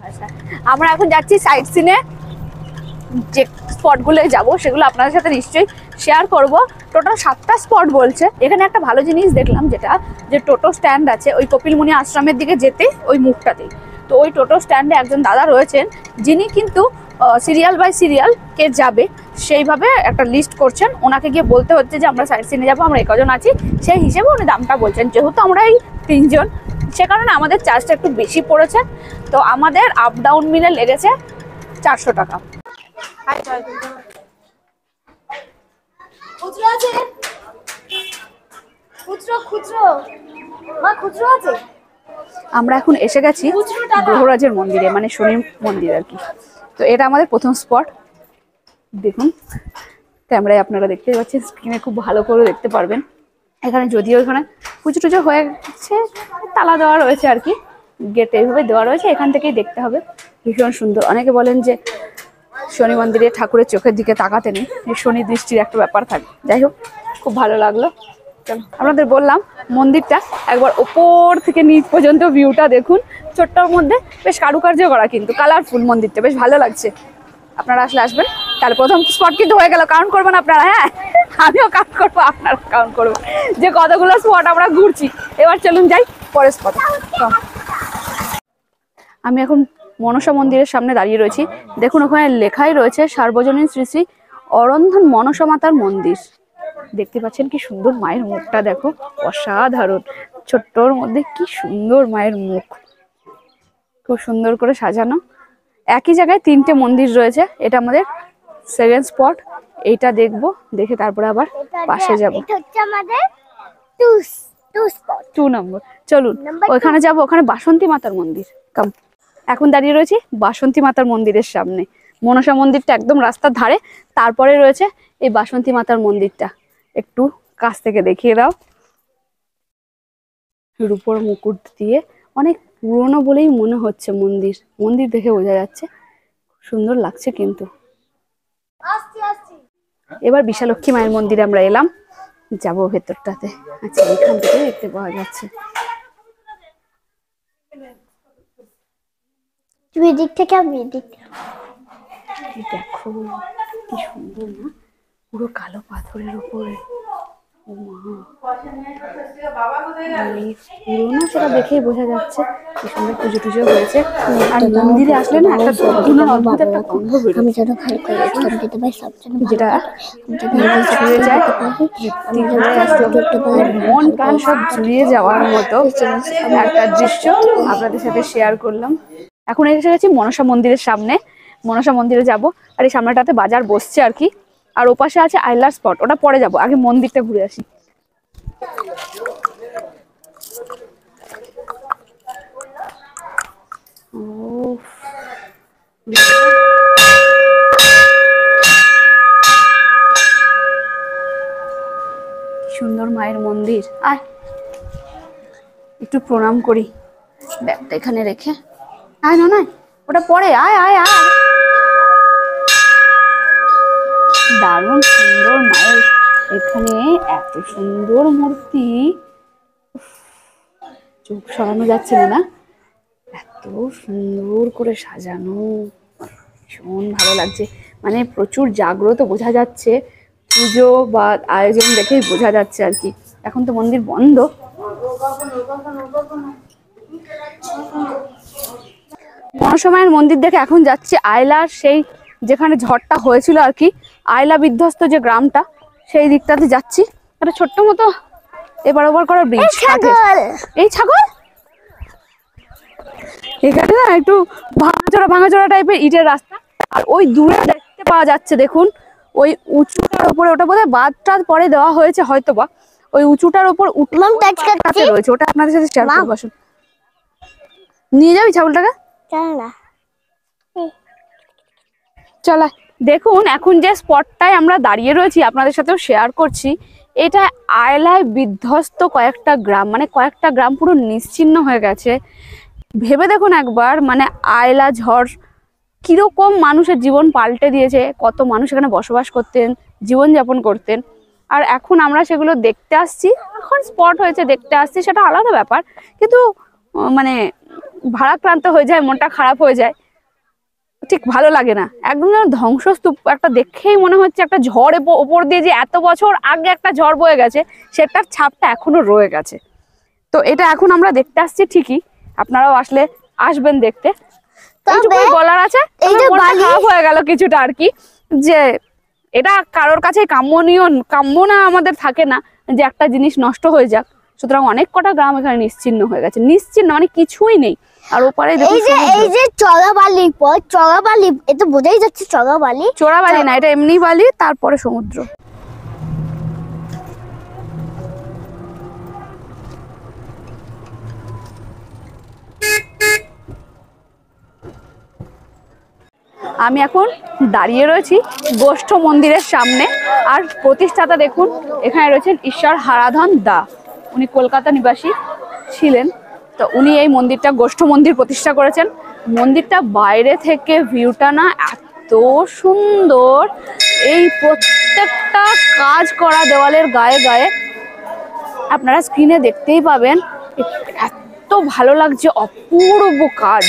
আচ্ছা, আমরা এখন যাচ্ছি সাইট সিনে। যে স্পটগুলো যাব সেগুলো আপনাদের সাথে নিশ্চয়ই শেয়ার করব। টোটাল 7টা স্পট বলছে। এখানে একটা ভালো জিনিস দেখলাম, যেটা যে টোটো স্ট্যান্ড আছে ওই কপিলমুনি আশ্রমের দিকে যেতে ওই মুখটাতেই। তো ওই টোটো স্ট্যান্ডে একজন দাদা রয়েছেন, যিনি কিন্তু সিরিয়াল বাই সিরিয়াল কে যাবে সেইভাবে একটা লিস্ট করছেন। ওনাকে গিয়ে বলতে হচ্ছে যে আমরা সাইট সিনে যাবো, আমরা কজন আছি, সেই হিসেবে উনি দামটা বলছেন। যেহেতু আমরা এই 3 জন, সে কারণে আমাদের চার্জটা একটু বেশি পড়েছে। তো আমাদের আপ ডাউন মিলে লেগেছে 400 টাকা। খুচরো আছে? খুচরো আছে? আমরা এখন এসে গেছি গ্রহরাজের মন্দিরে, মানে শনি মন্দির আর কি। তো এটা আমাদের প্রথম স্পট। দেখুন ক্যামেরায় আপনারা দেখতে পাচ্ছেন, স্ক্রিনে খুব ভালো করে দেখতে পারবেন। এখানে যদিও এখানে পুজো টুজো হয়ে গেছে, তালা দেওয়া রয়েছে আর কি, গেট এইভাবে দেওয়া রয়েছে, এখান থেকেই দেখতে হবে। ভীষণ সুন্দর। অনেকে বলেন যে শনি মন্দিরে ঠাকুরের চোখের দিকে তাকাতে নেই, এই শনি দৃষ্টির একটা ব্যাপার থাকে। যাই হোক, খুব ভালো লাগলো। চলো, আপনাদের বললাম মন্দিরটা একবার ওপর থেকে নিচ পর্যন্ত ভিউটা দেখুন। ছোট্টর মধ্যে বেশ কারুকার্য করা, কিন্তু কালারফুল মন্দিরটা, বেশ ভালো লাগছে। আপনারা আসলে আসবেন। তাহলে প্রথম স্পট কিন্তু হয়ে গেল। কাউন্ট করবেন আপনারা? হ্যাঁ, আমিও কাউন্ট করবো, আপনারা কাউন্ট করবো যে কতগুলো স্পট আমরা ঘুরছি। এবার চলুন যাই পরের স্পটে। আমি এখন মনসা মন্দিরের সামনে দাঁড়িয়ে রয়েছি। দেখুন ওখানে লেখাই রয়েছে সার্বজনীন শ্রী শ্রী অরন্ধন মনসা মাতার মন্দির। দেখতে পাচ্ছেন কি সুন্দর মায়ের মুখটা, দেখো অসাধারণ। ছোট্টর মধ্যে কি সুন্দর মায়ের মুখ, খুব সুন্দর করে সাজানো। একই জায়গায় 3টে মন্দির রয়েছে। এটা আমাদের সেকেন্ড স্পট। এইটা দেখবো, দেখে তারপরে আবার পাশে যাবো। এটা হচ্ছে আমাদের 2 নম্বর। চলুন ওইখানে যাবো, ওখানে বাসন্তী মাতার মন্দির। কাম। এখন দাঁড়িয়ে রয়েছি বাসন্তী মাতার মন্দিরের সামনে। মনসা মন্দিরটা একদম রাস্তার ধারে, তারপরে রয়েছে এই বাসন্তী মাতার মন্দিরটা। একটু কাছ থেকে দেখিয়ে দাও। রূপোর মুকুট দিয়ে, অনেক পুরনো বলেই মনে হচ্ছে মন্দির। মন্দির দেখে বোঝা যাচ্ছে, সুন্দর লাগছে কিন্তু। এবার বিশালক্ষী মায়ের মন্দিরে আমরা এলাম, যাবো ভেতরটাতে। আচ্ছা, এখান থেকে দেখতে পাওয়া যাচ্ছে। তুমি এদিক থেকে, আমি এদিক। দেখো কি সুন্দর না, পুরো কালো পাথরের উপরে। ও মা, পুরোনো সেটা দেখেই বোঝা যাচ্ছে কি সুন্দর পুজো টুজো হয়েছে। আর মন্দিরে আসলে না একটা ধুনোর অদ্ভুত একটা গন্ধ বেরোয়, আমি যেন ভালো করে এক্সাম দিতে পারি, সব যেন যেটা ছুঁয়ে যায়, মন প্রাণ সব জুড়িয়ে যাওয়ার মতো একটা দৃশ্য আপনাদের সাথে শেয়ার করলাম। এখন এসে গেছি মনসা মন্দিরের সামনে। মনসা মন্দিরে যাব, আর এই সামনেটাতে বাজার বসছে আর কি। আর ওপাশে আছে আইলার স্পট, ওটা পরে যাব, আগে মন্দিরটা ঘুরে আসি। সুন্দর মায়ের মন্দির। আর একটু প্রণাম করি, ব্যাগটা এখানে রেখে। আয় না, নয় ওটা পরে, আয় আয় আয়। দারুণ সুন্দর মায়ের এখানে, এত সুন্দর মূর্তি, চোখ সরানো যাচ্ছে না। এত সুন্দর করে সাজানো, ভীষণ ভালো লাগছে। মানে প্রচুর জাগ্রত বোঝা যাচ্ছে, পুজো বা আয়োজন দেখেই বোঝা যাচ্ছে আর কি। এখন তো মন্দির বন্ধ। মনসা মায়ের মন্দির দেখে এখন যাচ্ছে আইলার, সেই যেখানে ঝড়টা হয়েছিল আর কি, আইলা বিধ্বস্ত যে গ্রামটা, সেই দিকটাতে যাচ্ছি। একটা ছোট্ট মতো এবার ওবার করা ব্রিজ। এই ছাগল, এখানে না একটু ভাঙাচোরা টাইপের ইটের রাস্তা। আর ওই দূরে দেখতে পাওয়া যাচ্ছে, দেখুন ওই উঁচুটার উপরে, ওটা বোধহয় বাঁধটার পরে দেওয়া হয়েছে হয়তোবা, ওই উঁচুটার উপর রয়েছে, ওটা আপনাদের সাথে শেয়ার করবো। আসুন, নিয়ে যাবি ছাগলটাকে? চলা। দেখুন এখন যে স্পটটায় আমরা দাঁড়িয়ে রয়েছি আপনাদের সাথেও শেয়ার করছি, এটা আইলায় বিধ্বস্ত কয়েকটা গ্রাম, মানে কয়েকটা গ্রাম পুরো নিশ্চিহ্ন হয়ে গেছে। ভেবে দেখুন একবার, মানে আইলা ঝড় কিরকম মানুষের জীবন পাল্টে দিয়েছে। কত মানুষ এখানে বসবাস করতেন, জীবনযাপন করতেন। আর এখন আমরা সেগুলো দেখতে আসছি, এখন স্পট হয়েছে দেখতে আসছি, সেটা আলাদা ব্যাপার। কিন্তু মানে ভারাক্রান্ত হয়ে যায়, মনটা খারাপ হয়ে যায়, ঠিক ভালো লাগে না। একদম যেন ধ্বংসস্তূপ একটা, দেখেই মনে হচ্ছে একটা ঝড় ওপর দিয়ে যে এত বছর আগে একটা ঝড় বয়ে গেছে সেটার ছাপটা এখনো রয়ে গেছে। তো এটা এখন আমরা দেখতে আসছি ঠিকই, আপনারাও আসবেন দেখতে। এইটুকুই বলার আছে। এই যে মনটা খারাপ হয়ে গেল কিছুটা আর কি, যে এটা কারোর কাছে কাম্য না, আমাদের থাকে না যে একটা জিনিস নষ্ট হয়ে যাক। সুতরাং অনেক কটা গ্রাম এখানে নিশ্চিহ্ন হয়ে গেছে, নিশ্চিহ্ন মানে কিছুই নেই। আর ওপারে এই যে চড়াবালি পথ, চড়াবালি, এটা বোঝাই যাচ্ছে চড়াবালি। চোরাবালি না, এটা এমনি বালি, তারপরে সমুদ্র। আমি এখন দাঁড়িয়ে রয়েছি গোষ্ঠ মন্দিরের সামনে। আর প্রতিষ্ঠাতা দেখুন, এখানে রয়েছেন ঈশ্বর হারাধন দা। উনি কলকাতা নিবাসী ছিলেন। তো উনি এই মন্দিরটা গোষ্ঠ মন্দির প্রতিষ্ঠা করেছেন। মন্দিরটা বাইরে থেকে ভিউটা না এত সুন্দর, এই প্রত্যেকটা কাজ করা দেওয়ালের গায়ে গায়ে, আপনারা স্ক্রিনে দেখতেই পাবেন, এত ভালো লাগছে, অপূর্ব কাজ।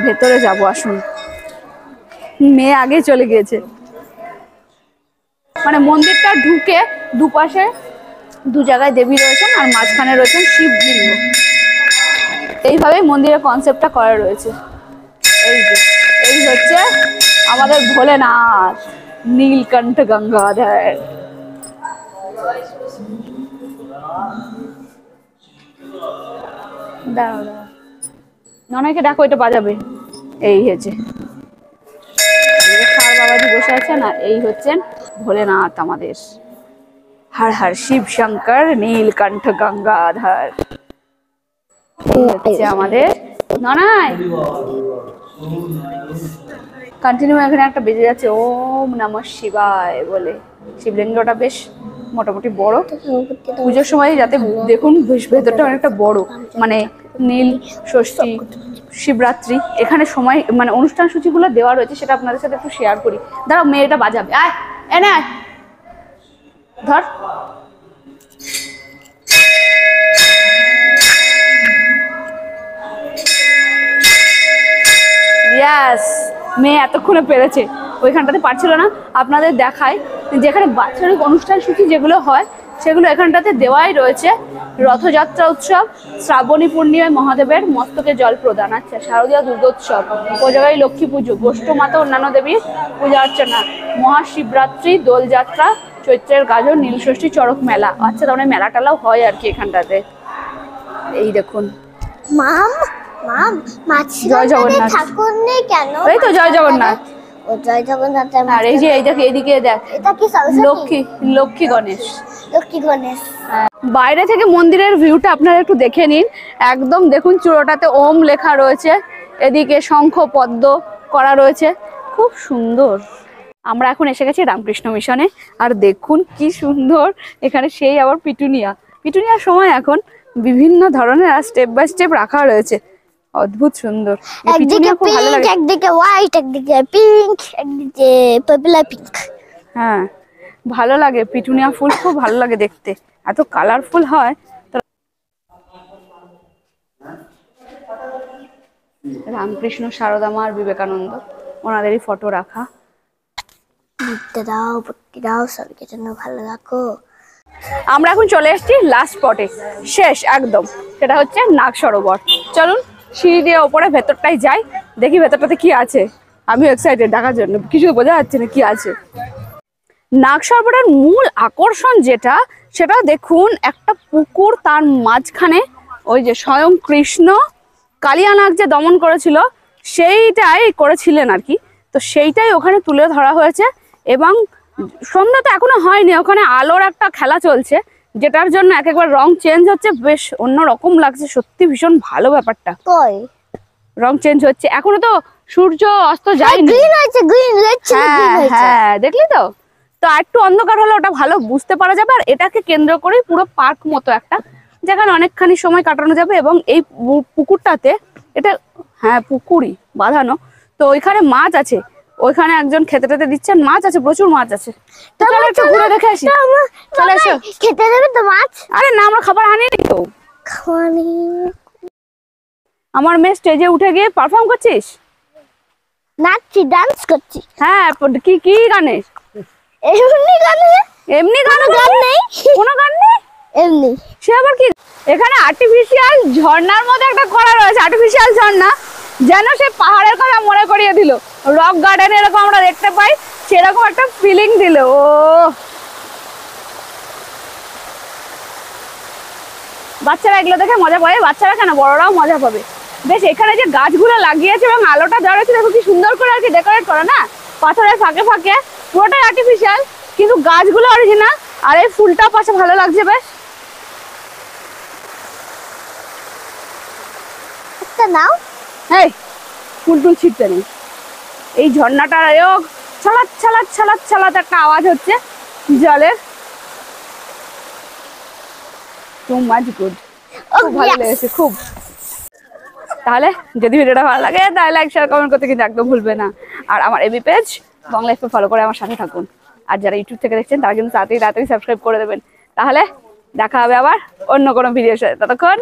ভেতরে যাব, আসুন। মেয়ে আগে চলে গিয়েছে। মানে মন্দিরটা ঢুকে দুপাশে দু জায়গায় দেবী রয়েছেন আর মাঝখানে রয়েছেন শিবলিঙ্গ। এইভাবে মন্দিরের কনসেপ্টটা করা রয়েছে। এই হচ্ছে আমাদের ভোলেনাথ, নীলকণ্ঠ গঙ্গাধর। দাঁড়াও ননাইকে ডাকো, এটা বাজাবে। এই হয়েছে বাবাজি বসে আছেন, আর এই হচ্ছেন ভোলেনাথ আমাদের। হর হর শিব শঙ্কর নীলকণ্ঠ গঙ্গাধর। এই হচ্ছে আমাদের ননাই। কন্টিনিউ এখানে একটা বেজে যাচ্ছে ওম নমঃ শিবায় বলে। শিবলিঙ্গটা বেশ মোটামুটি বড়, পুজোর সময় যাতে দেখুন ভেতরটা অনেকটা বড়। মানে নীল ষষ্ঠী, শিবরাত্রি, এখানে সময় মানে অনুষ্ঠান সূচিগুলো দেওয়া রয়েছে, সেটা আপনাদের সাথে একটু শেয়ার করি। দাঁড়াও, মেয়েটা বাজাবে। আয় এনে আয়, ধর। ইয়াস, মেয়ে এতক্ষণে পেরেছে, ওইখানটাতে পারছিল না। আপনাদের দেখায় যেখানে বাৎসরিক অনুষ্ঠান সূচি যেগুলো হয় সেগুলো এখানটাতে দেওয়াই রয়েছে। রথযাত্রা উৎসব, শ্রাবণী পূর্ণিমায় মহাদেবের মস্তকে জল প্রদান, আচ্ছা, শারদীয় দুর্গোৎসব, কোজাগারী লক্ষ্মী পুজো, গোষ্ঠ মাতা অন্যান্য দেবীর পূজা অর্চনা, মহাশিবরাত্রি, দোলযাত্রা, চৈত্রের গাজন, নীলষষ্ঠী, চড়ক মেলা। আচ্ছা, তার মানে মেলা টেলাও হয় আর কি এখানটাতে। এই দেখুন মাম মাম জয় জগন্নাথ ঠাকুর নেই কেন? এই তো জয় জগন্নাথ। ও জয় জগন্নাথ। আর এই যে এইদিকে দেখ, এটা কি সরস্বতী? লক্ষ্মী গণেশ। লক্ষ্মী গণেশ। বাইরে থেকে মন্দিরের ভিউটা আপনারা একটু দেখে নিন। একদম দেখুন চূড়াটাতে ওম লেখা রয়েছে, এদিকে শঙ্খ পদ্ম করা রয়েছে, খুব সুন্দর। আমরা এখন এসে গেছি রামকৃষ্ণ মিশনে। আর দেখুন কি সুন্দর এখানে, সেই আবার পিটুনিয়ার সময় এখন বিভিন্ন ধরনের আর স্টেপ বাই স্টেপ রাখা রয়েছে, অদ্ভুত সুন্দর। একদিকে পিঙ্ক, একদিকে হোয়াইট, একদিকে পিঙ্ক, একদিকে পার্পল আর পিঙ্ক। হ্যাঁ, ভালো লাগে। পিটুনিয়া ফুল খুব ভালো লাগে দেখতে, এত কালারফুল হয়। রামকৃষ্ণ, সারদা মা আর বিবেকানন্দ, ওনাদেরই ফটো রাখা। বুদ্ধি দাও সবাইকে জন্য ভালো রাখো। আমরা এখন চলে এসেছি লাস্ট স্পটে, শেষ একদম, সেটা হচ্ছে নাগ সরোবর। চলুন সিঁড়ি দিয়ে ওপরে ভেতরটাই যাই, দেখি ভেতরটাতে কি আছে। আমি এক্সাইটেড দেখার জন্য, কিছু বোঝা যাচ্ছে না কি আছে। নাগ সরোবরের মূল আকর্ষণ যেটা, সেটা দেখুন একটা পুকুর, তার মাঝখানে ওই যে স্বয়ং কৃষ্ণ কালিয়া নাগ যে দমন করেছিল সেইটাই করেছিলেন আর কি। তো সেইটাই ওখানে তুলে ধরা হয়েছে। এবং সন্ধ্যা তো এখনো হয়নি, ওখানে আলোর একটা খেলা চলছে, যেটার জন্য এক একবার রং চেঞ্জ হচ্ছে, বেশ অন্যরকম লাগছে, সত্যি ভীষণ ভালো ব্যাপারটা। রং চেঞ্জ হচ্ছে, এখনো তো সূর্য অস্ত যায়নি। গ্রিন হয়েছে, গ্রিন, রেড ছিল, গ্রিন হয়েছে। হ্যাঁ, দেখলি তো। তো একটু অন্ধকার হলে ওটা ভালো বুঝতে পারা যাবে। আর এটাকে কেন্দ্র করে পুরো পার্ক মতো একটা, যেখানে অনেকখানি সময় কাটানো যাবে। এবং এই পুকুরটাতে, এটা হ্যাঁ পুকুরই বাঁধানো, তো ওইখানে মাছ আছে, ওইখানে একজন খেতে টেতে দিচ্ছেন, মাছ আছে, প্রচুর মাছ আছে। তো চলো একটু ঘুরে দেখে আসি। চলে এসো। খেতে দেবে তো মাছ? আরে না, আমরা খাবার আনিনি তো। খাওয়ানি আমার মেয়ে স্টেজে উঠে গিয়ে পারফর্ম করছিস? নাচছি, ডান্স করছি। হ্যাঁ, কি কি গানে? এমনি গানে? এমনি গান নেই, কোনো গান নেই, এমনি। সে আবার কি? এখানে আর্টিফিশিয়াল ঝর্ণার মধ্যে একটা করা রয়েছে, আর্টিফিশিয়াল ঝর্ণা, যেন সে পাহাড়ের কথা মনে করিয়ে দিল। রক গার্ডেন এরকম আমরা দেখতে পাই, সেরকম একটা ফিলিং দিল। ও বাচ্চারা এগুলো দেখে মজা পাবে, বাচ্চারা কেন বড়রাও মজা পাবে। বেশ, এখানে যে গাছগুলো লাগিয়েছে এবং আলোটা দেওয়া রয়েছে দেখো কি সুন্দর করে আর কি ডেকোরেট করা না, পাথরের ফাঁকে ফাঁকে, পুরোটাই আর্টিফিশিয়াল কিন্তু গাছগুলো অরিজিনাল। আর এই ফুলটা পাশে ভালো লাগছে বেশ। একটা নাও। এই ফুল টুল ছিটতে নেই, এই ঝর্ণাটার ছালাত ছালাত ছালাত ছালাত একটা আওয়াজ হচ্ছে জলের। টু মাচ গুড, খুব ভালো লেগেছে খুব। তাহলে যদি ভিডিওটা ভালো লাগে তাহলে লাইক শেয়ার কমেন্ট করতে কিন্তু একদম ভুলবে না। আর আমার এবি পেজ বাংলা লাইফে ফলো করে আমার সাথে থাকুন। আর যারা ইউটিউব থেকে দেখছেন তারা কিন্তু তাড়াতাড়ি সাবস্ক্রাইব করে দেবেন। তাহলে দেখা হবে আবার অন্য কোনো ভিডিওর সাথে, ততক্ষণ